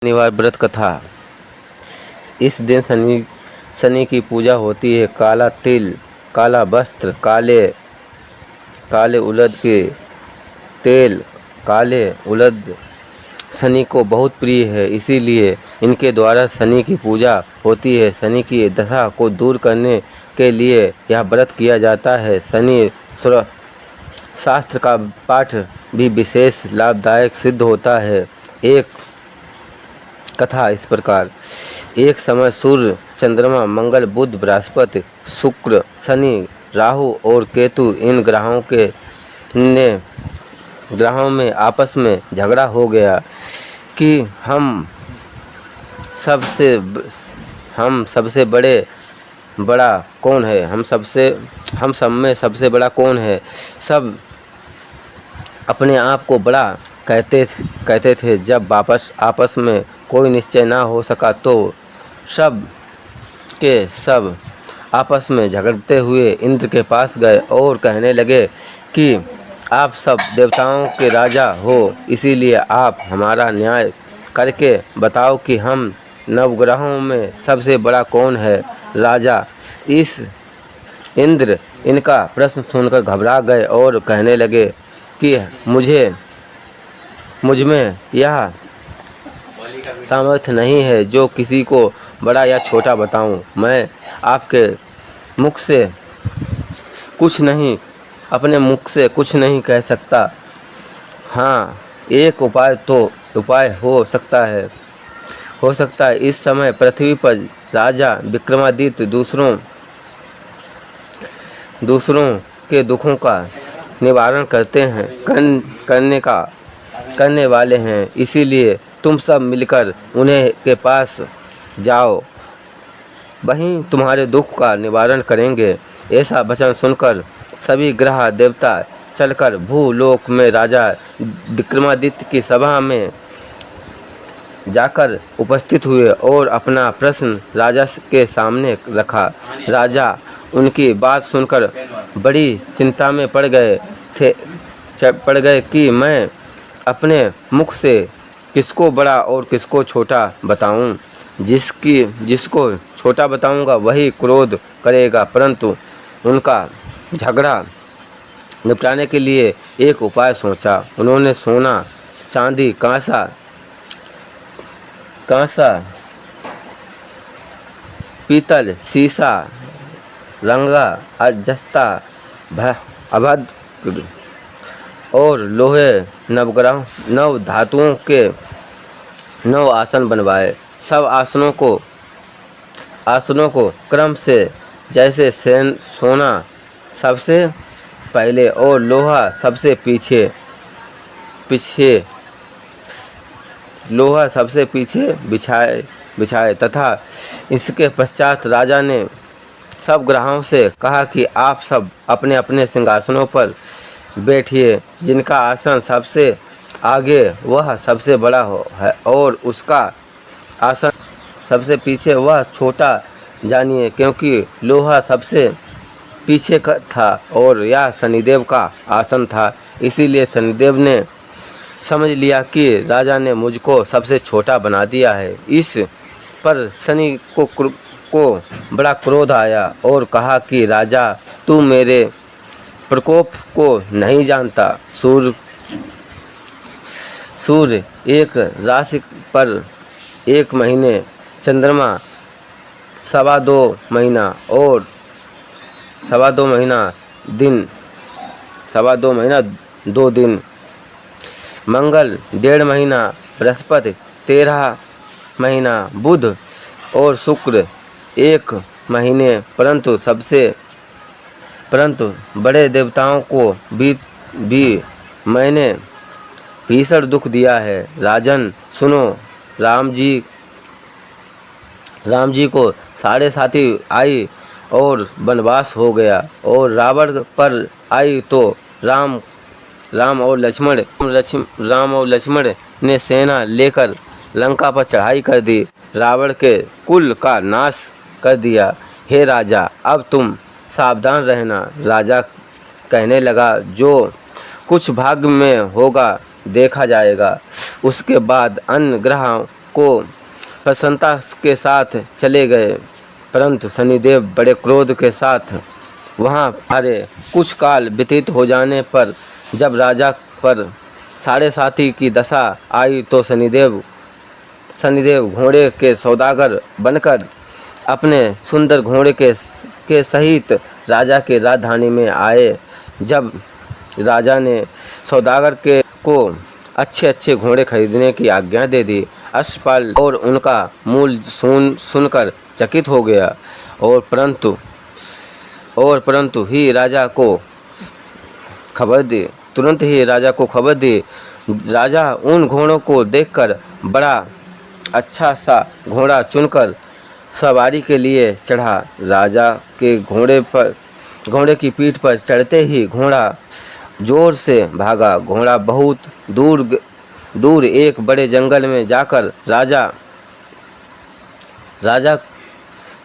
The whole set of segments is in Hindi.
शनिवार व्रत कथा। इस दिन शनि की पूजा होती है। काला तिल, काला वस्त्र, काले उड़द के तेल, काले उड़द शनि को बहुत प्रिय है, इसीलिए इनके द्वारा शनि की पूजा होती है। शनि की दशा को दूर करने के लिए यह व्रत किया जाता है। शनि शास्त्र का पाठ भी विशेष लाभदायक सिद्ध होता है। एक कथा इस प्रकार। एक समय सूर्य, चंद्रमा, मंगल, बुध, बृहस्पति, शुक्र, शनि, राहु और केतु इन ग्रहों में आपस में झगड़ा हो गया कि हम सबसे बड़ा कौन है, हम सब में सबसे बड़ा कौन है। सब अपने आप को बड़ा कहते थे। जब आपस में कोई निश्चय ना हो सका तो सब आपस में झगड़ते हुए इंद्र के पास गए और कहने लगे कि आप सब देवताओं के राजा हो, इसीलिए आप हमारा न्याय करके बताओ कि हम नवग्रहों में सबसे बड़ा कौन है। राजा इंद्र इनका प्रश्न सुनकर घबरा गए और कहने लगे कि मुझ में यह सामर्थ्य नहीं है जो किसी को बड़ा या छोटा बताऊं। मैं आपके मुख से अपने मुख से कुछ नहीं कह सकता। हाँ, एक उपाय हो सकता है। इस समय पृथ्वी पर राजा विक्रमादित्य दूसरों के दुखों का निवारण करने वाले हैं, इसीलिए तुम सब मिलकर उन्हें के पास जाओ, वहीं तुम्हारे दुख का निवारण करेंगे। ऐसा वचन सुनकर सभी ग्रह देवता चलकर भूलोक में राजा विक्रमादित्य की सभा में जाकर उपस्थित हुए और अपना प्रश्न राजा के सामने रखा। राजा उनकी बात सुनकर बड़ी चिंता में पड़ गए कि मैं अपने मुख से किसको बड़ा और किसको छोटा बताऊं। जिसको छोटा बताऊंगा वही क्रोध करेगा, परंतु उनका झगड़ा निपटाने के लिए एक उपाय सोचा। उन्होंने सोना, चांदी, कांसा, पीतल, सीसा, रंगा, अजस्ता, अभद्र और लोहे नव धातुओं के 9 आसन बनवाए। सब आसनों को क्रम से जैसे सोना सबसे पहले और लोहा सबसे पीछे बिछाए तथा इसके पश्चात राजा ने सब ग्रहों से कहा कि आप सब अपने अपने सिंहासनों पर बैठिए। जिनका आसन सबसे आगे वह सबसे बड़ा है और उसका आसन सबसे पीछे वह छोटा जानिए, क्योंकि लोहा सबसे पीछे था और यह शनिदेव का आसन था। इसीलिए शनिदेव ने समझ लिया कि राजा ने मुझको सबसे छोटा बना दिया है। इस पर शनि को बड़ा क्रोध आया और कहा कि राजा, तू मेरे प्रकोप को नहीं जानता। सूर्य एक राशि पर 1 महीने, चंद्रमा 2.25 महीना और 2.25 महीना 2 दिन, मंगल 1.5 महीना, बृहस्पति 13 महीना, बुध और शुक्र 1 महीने। परंतु बड़े देवताओं को भी मैंने भीषण दुख दिया है। राजन सुनो, राम जी को साढ़े साथी आई और वनवास हो गया और रावण पर आई तो राम और लक्ष्मण ने सेना लेकर लंका पर चढ़ाई कर दी, रावण के कुल का नाश कर दिया। हे राजा, अब तुम सावधान रहना। राजा कहने लगा, जो कुछ भाग्य में होगा देखा जाएगा। उसके बाद अन्य को प्रसन्नता के साथ चले गए, परंतु शनिदेव बड़े क्रोध के साथ वहाँ अरे कुछ काल व्यतीत हो जाने पर जब राजा पर साढ़े साथी की दशा आई तो शनिदेव घोड़े के सौदागर बनकर अपने सुंदर घोड़े के सहित राजा के राजधानी में आए। जब राजा ने सौदागर को अच्छे अच्छे घोड़े खरीदने की आज्ञा दे दी, अश्वपाल और उनका मूल्य सुनकर चकित हो गया और परंतु ही राजा को खबर दी। तुरंत ही राजा को खबर दी। राजा उन घोड़ों को देखकर बड़ा अच्छा सा घोड़ा चुनकर सवारी के लिए चढ़ा। राजा के घोड़े की पीठ पर चढ़ते ही घोड़ा जोर से भागा। घोड़ा बहुत दूर एक बड़े जंगल में जाकर राजा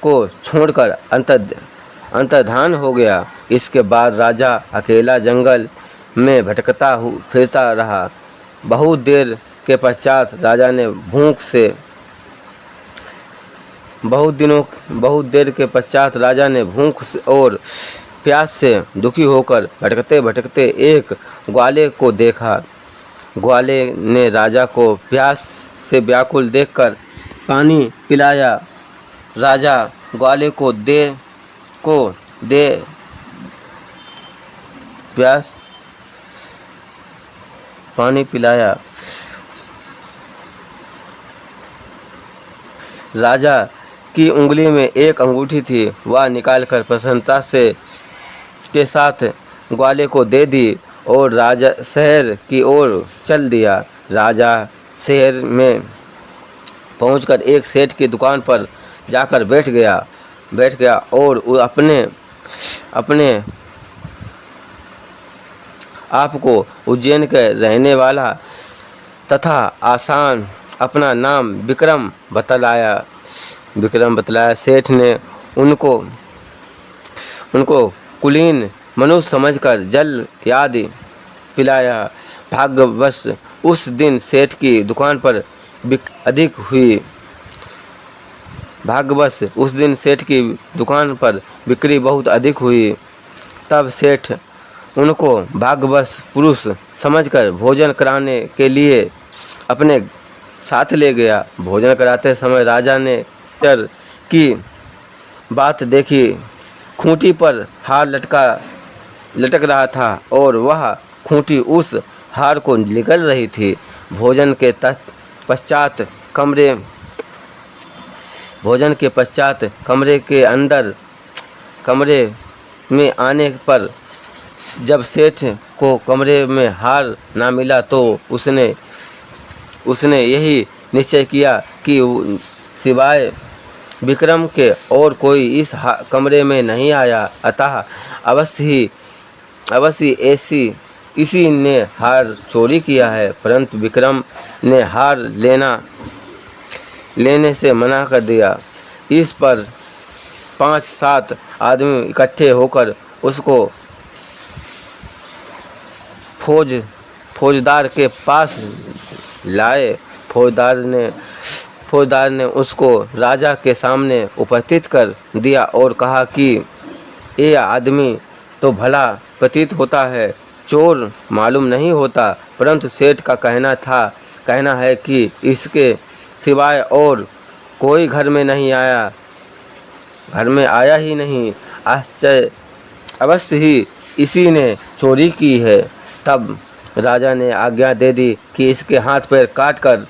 को छोड़कर अंतर्धान हो गया। इसके बाद राजा अकेला जंगल में भटकता फिरता रहा। बहुत देर के पश्चात राजा ने भूख और प्यास से दुखी होकर भटकते भटकते एक ग्वाले को देखा। ग्वाले ने राजा को प्यास से व्याकुल देखकर पानी पिलाया। राजा ग्वाले को पानी पिलाया। राजा की उंगली में एक अंगूठी थी, वह निकालकर प्रसन्नता के साथ ग्वाले को दे दी और राजा शहर की ओर चल दिया। राजा शहर में पहुंचकर एक सेठ की दुकान पर जाकर बैठ गया और अपने आप को उज्जैन के रहने वाला तथा आसान अपना नाम विक्रम बतलाया। सेठ ने उनको कुलीन मनुष्य समझकर जल आदि पिलाया। भाग्यवश उस दिन सेठ की दुकान पर बिक्री बहुत अधिक हुई। तब सेठ उनको भाग्यवश पुरुष समझकर भोजन कराने के लिए अपने साथ ले गया। भोजन कराते समय राजा ने चर की बात देखी। खूंटी पर हार लटक रहा था और वह खूंटी उस हार को निगल रही थी। भोजन के पश्चात कमरे में आने पर जब सेठ को कमरे में हार ना मिला तो उसने यही निश्चय किया कि सिवाय विक्रम के और कोई इस कमरे में नहीं आया, अतः अवश्य इसी ने हार चोरी किया है। परंतु विक्रम ने हार लेने से मना कर दिया। इस पर 5-7 आदमी इकट्ठे होकर उसको फौजदार के पास लाए। फौजदार ने उसको राजा के सामने उपस्थित कर दिया और कहा कि यह आदमी तो भला प्रतीत होता है, चोर मालूम नहीं होता, परंतु सेठ का कहना है कि इसके सिवाय और कोई घर में आया ही नहीं। आश्चर्य, अवश्य ही इसी ने चोरी की है। तब राजा ने आज्ञा दे दी कि इसके हाथ पैर काट कर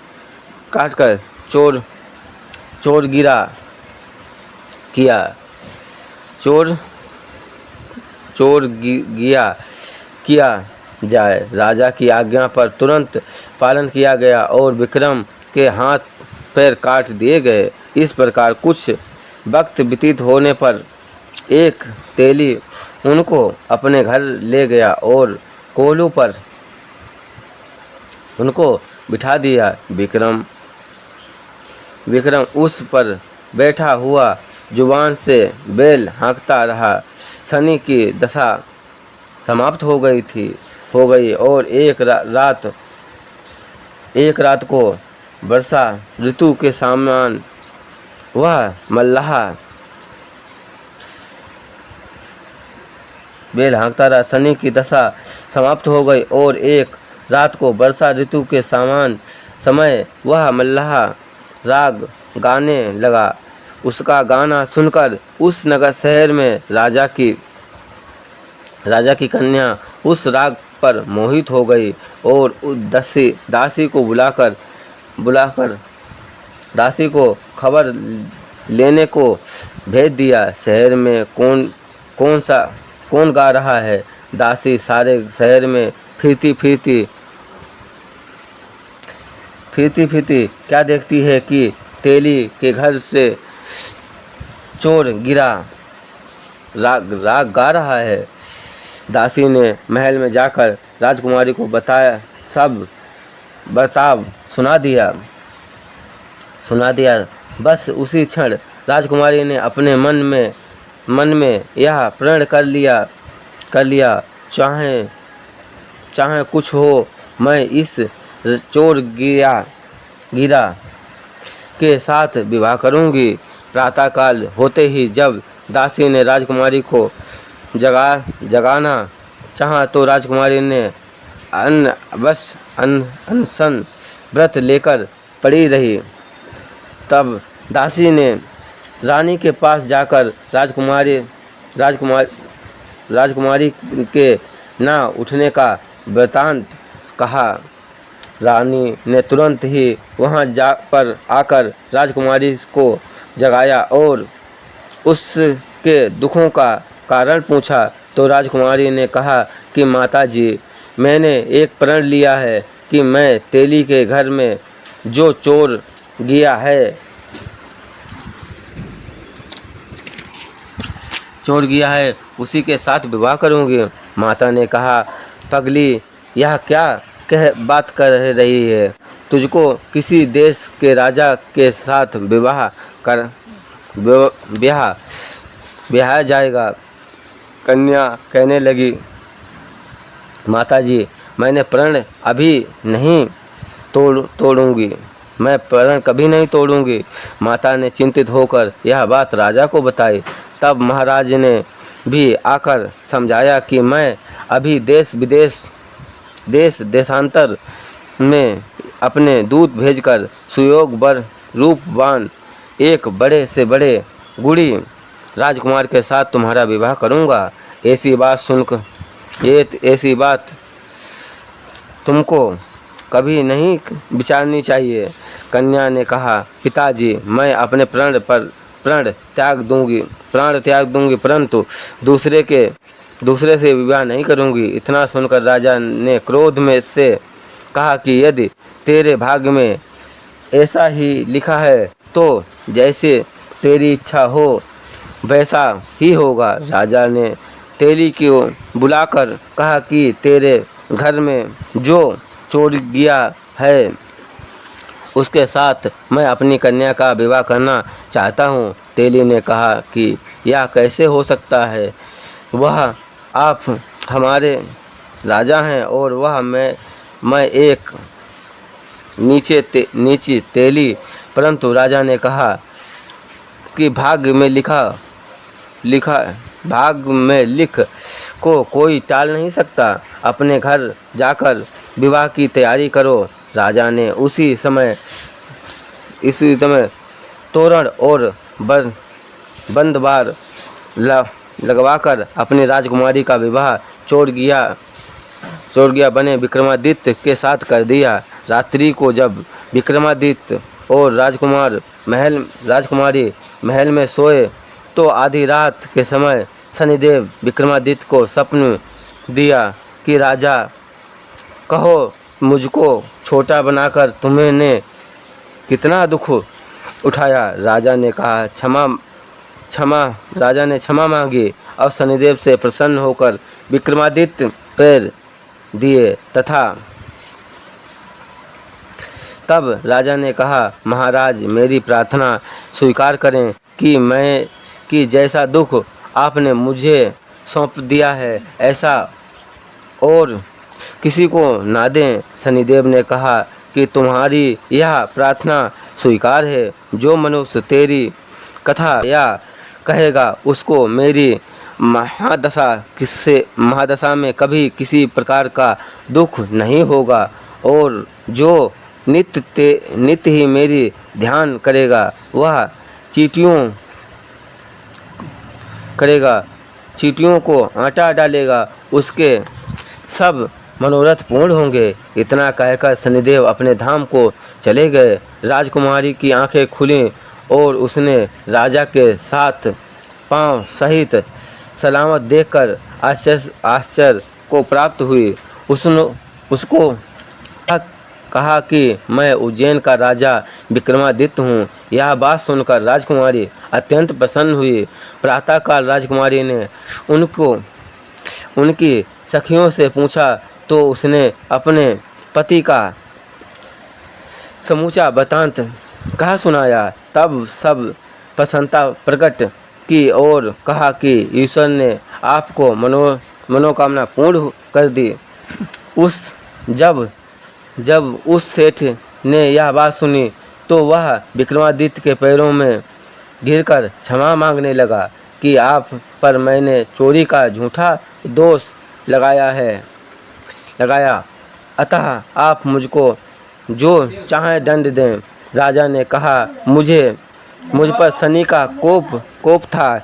किया जाए। राजा की आज्ञा पर तुरंत पालन किया गया और विक्रम के हाथ पैर काट दिए गए। इस प्रकार कुछ वक्त व्यतीत होने पर एक तेली उनको अपने घर ले गया और कोलू पर उनको बिठा दिया। विक्रम उस पर बैठा हुआ जुबान से बेल हाँकता रहा। शनि की दशा समाप्त हो गई और एक रात को वर्षा ऋतु के समान वह मल्लाह बेल हाँकता रहा। शनि की दशा समाप्त हो गई और एक रात को वर्षा ऋतु के समान समय वह मल्लाह राग गाने लगा। उसका गाना सुनकर उस नगर शहर में राजा की कन्या उस राग पर मोहित हो गई और उस दासी को बुलाकर दासी को खबर लेने को भेज दिया। शहर में कौन गा रहा है। दासी सारे शहर में फिरती क्या देखती है कि तेली के घर से चोर गिरा राग गा रहा है। दासी ने महल में जाकर राजकुमारी को बताया, सब बर्ताव सुना दिया। बस उसी क्षण राजकुमारी ने अपने मन में यह प्रण कर लिया, चाहे कुछ हो, मैं इस चोर गिरा के साथ विवाह करूंगी। प्रातःकाल होते ही जब दासी ने राजकुमारी को जगाना चाहा तो राजकुमारी ने अनशन व्रत लेकर पड़ी रही। तब दासी ने रानी के पास जाकर राजकुमारी के ना उठने का वृतांत कहा। रानी ने तुरंत ही वहां आकर राजकुमारी को जगाया और उसके दुखों का कारण पूछा तो राजकुमारी ने कहा कि माताजी, मैंने एक प्रण लिया है कि मैं तेली के घर में जो चोर गया है उसी के साथ विवाह करूंगी। माता ने कहा, पगली, यह क्या बात कर रही है? तुझको किसी देश के राजा के साथ ब्याह जाएगा। कन्या कहने लगी, माताजी, मैंने प्रण अभी नहीं तोड़ूंगी, मैं प्रण कभी नहीं तोड़ूंगी। माता ने चिंतित होकर यह बात राजा को बताई। तब महाराज ने भी आकर समझाया कि मैं अभी देशांतर में अपने दूत भेजकर सुयोग वर रूपवान एक बड़े से बड़े गुणी राजकुमार के साथ तुम्हारा विवाह करूंगा। ऐसी बात तुमको कभी नहीं विचारनी चाहिए। कन्या ने कहा, पिताजी, मैं अपने प्राण त्याग दूंगी, परंतु दूसरे से विवाह नहीं करूंगी। इतना सुनकर राजा ने क्रोध में से कहा कि यदि तेरे भाग्य में ऐसा ही लिखा है तो जैसे तेरी इच्छा हो वैसा ही होगा। राजा ने तेली को बुलाकर कहा कि तेरे घर में जो चोर गया है उसके साथ मैं अपनी कन्या का विवाह करना चाहता हूँ। तेली ने कहा कि यह कैसे हो सकता है? वह आप हमारे राजा हैं और वह मैं एक नीची तेली। परंतु राजा ने कहा कि भाग्य में लिख को कोई टाल नहीं सकता। अपने घर जाकर विवाह की तैयारी करो। राजा ने इसी समय तोरण और बंदबार लगवाकर अपनी राजकुमारी का विवाह चोर गया बने विक्रमादित्य के साथ कर दिया। रात्रि को जब विक्रमादित्य और राजकुमारी महल में सोए तो आधी रात के समय शनिदेव विक्रमादित्य को स्वप्न दिया कि राजा, कहो मुझको छोटा बनाकर तुम्हें कितना दुख उठाया। राजा ने कहा, राजा ने क्षमा मांगी और शनिदेव से प्रसन्न होकर विक्रमादित्य पैर दिए तथा तब राजा ने कहा, महाराज, मेरी प्रार्थना स्वीकार करें कि जैसा दुख आपने मुझे सौंप दिया है ऐसा और किसी को ना दें। शनिदेव ने कहा, कि तुम्हारी यह प्रार्थना स्वीकार है। जो मनुष्य तेरी कथा या कहेगा उसको मेरी महादशा में कभी किसी प्रकार का दुख नहीं होगा, और जो नित्य ही मेरी ध्यान करेगा वह चींटियों को आटा डालेगा, उसके सब मनोरथ पूर्ण होंगे। इतना कहकर शनिदेव अपने धाम को चले गए। राजकुमारी की आंखें खुलीं और उसने राजा के साथ पांव सहित सलामत देखकर आश्चर्य को प्राप्त हुई। उसको कहा कि मैं उज्जैन का राजा विक्रमादित्य हूँ। यह बात सुनकर राजकुमारी अत्यंत प्रसन्न हुई। प्रातःकाल राजकुमारी ने उनकी सखियों से पूछा तो उसने अपने पति का समूचा वृत्तांत कहा सुनाया। तब सब प्रसन्नता प्रकट की और कहा कि ईश्वर ने आपको मनोकामना पूर्ण कर दी। जब उस सेठ ने यह बात सुनी तो वह विक्रमादित्य के पैरों में गिरकर क्षमा मांगने लगा कि आप पर मैंने चोरी का झूठा दोष लगाया, अतः आप मुझको जो चाहे दंड दें। राजा ने कहा, मुझ पर शनि का कोप था,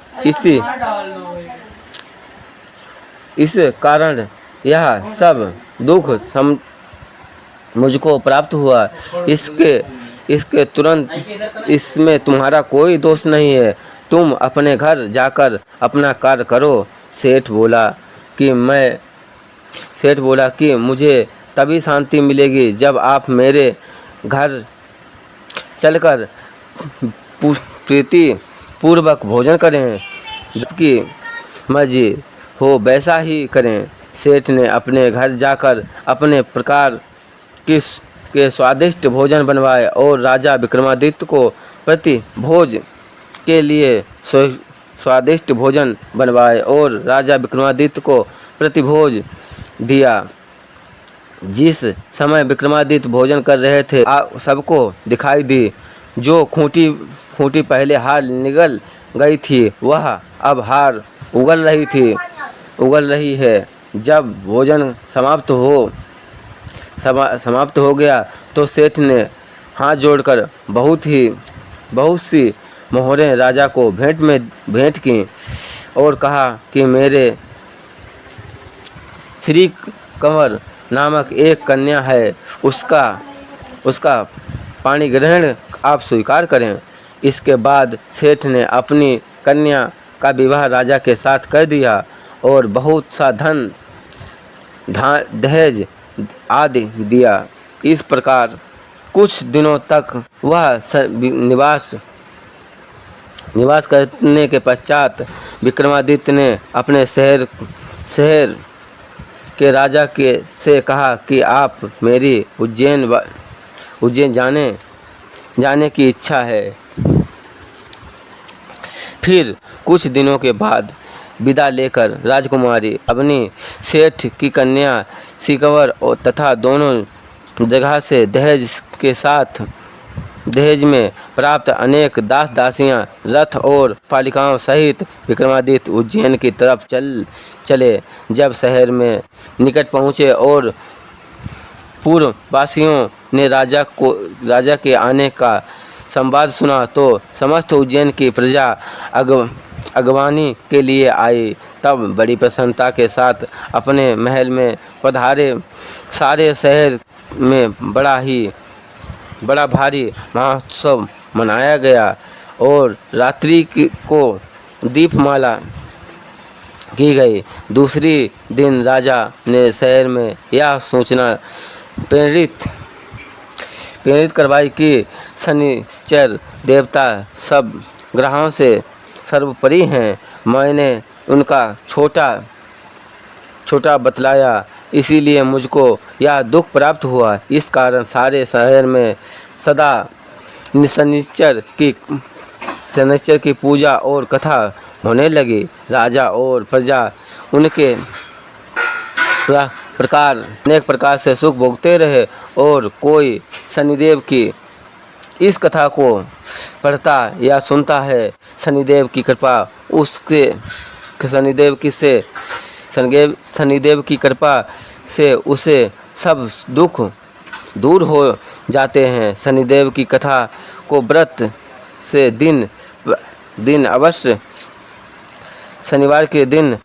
इस कारण यह सब दुख मुझको प्राप्त हुआ। इसके तुरंत इसमें तुम्हारा कोई दोष नहीं है। तुम अपने घर जाकर अपना कार्य करो। सेठ बोला कि मुझे तभी शांति मिलेगी जब आप मेरे घर चलकर प्रीति पूर्वक भोजन करें, जबकि मर्जी हो वैसा ही करें। सेठ ने अपने घर जाकर अपने प्रकार के स्वादिष्ट भोजन बनवाए और राजा विक्रमादित्य को प्रति भोज के लिए स्वादिष्ट भोजन बनवाए और राजा विक्रमादित्य को प्रतिभोज दिया। जिस समय विक्रमादित्य भोजन कर रहे थे सबको दिखाई दी जो खूंटी पहले हार निगल गई थी वह अब हार उगल रही है। जब भोजन समाप्त हो गया तो सेठ ने हाथ जोड़कर बहुत सी मोहरें राजा को भेंट की और कहा कि मेरे श्री कंवर नामक एक कन्या है, उसका पाणी ग्रहण आप स्वीकार करें। इसके बाद सेठ ने अपनी कन्या का विवाह राजा के साथ कर दिया और बहुत सा धन दहेज आदि दिया। इस प्रकार कुछ दिनों तक वह निवास करने के पश्चात विक्रमादित्य ने अपने शहर के राजा से कहा कि आप मेरी उज्जैन जाने की इच्छा है। फिर कुछ दिनों के बाद विदा लेकर राजकुमारी अपनी सेठ की कन्या सिकवर तथा दोनों जगह से दहेज में प्राप्त अनेक दास दासियां रथ और पालिकाओं सहित विक्रमादित्य उज्जैन की तरफ चले। जब शहर में निकट पहुँचे और पूर्ववासियों ने राजा के आने का संवाद सुना तो समस्त उज्जैन की प्रजा अगवानी के लिए आई। तब बड़ी प्रसन्नता के साथ अपने महल में पधारे। सारे शहर में बड़ा भारी महोत्सव मनाया गया और रात्रि को दीपमाला की गई। दूसरी दिन राजा ने शहर में यह सूचना प्रेरित करवाई कि शनिश्चर देवता सब ग्रहों से सर्वोपरि हैं। मैंने उनका छोटा बतलाया, इसीलिए मुझको यह दुख प्राप्त हुआ। इस कारण सारे शहर में सदा शनिश्चर की पूजा और कथा होने लगी। राजा और प्रजा उनके अनेक प्रकार से सुख भोगते रहे और कोई शनिदेव की इस कथा को पढ़ता या सुनता है, शनिदेव की कृपा से उसे सब दुख दूर हो जाते हैं। शनिदेव की कथा को व्रत से दिन अवश्य शनिवार के दिन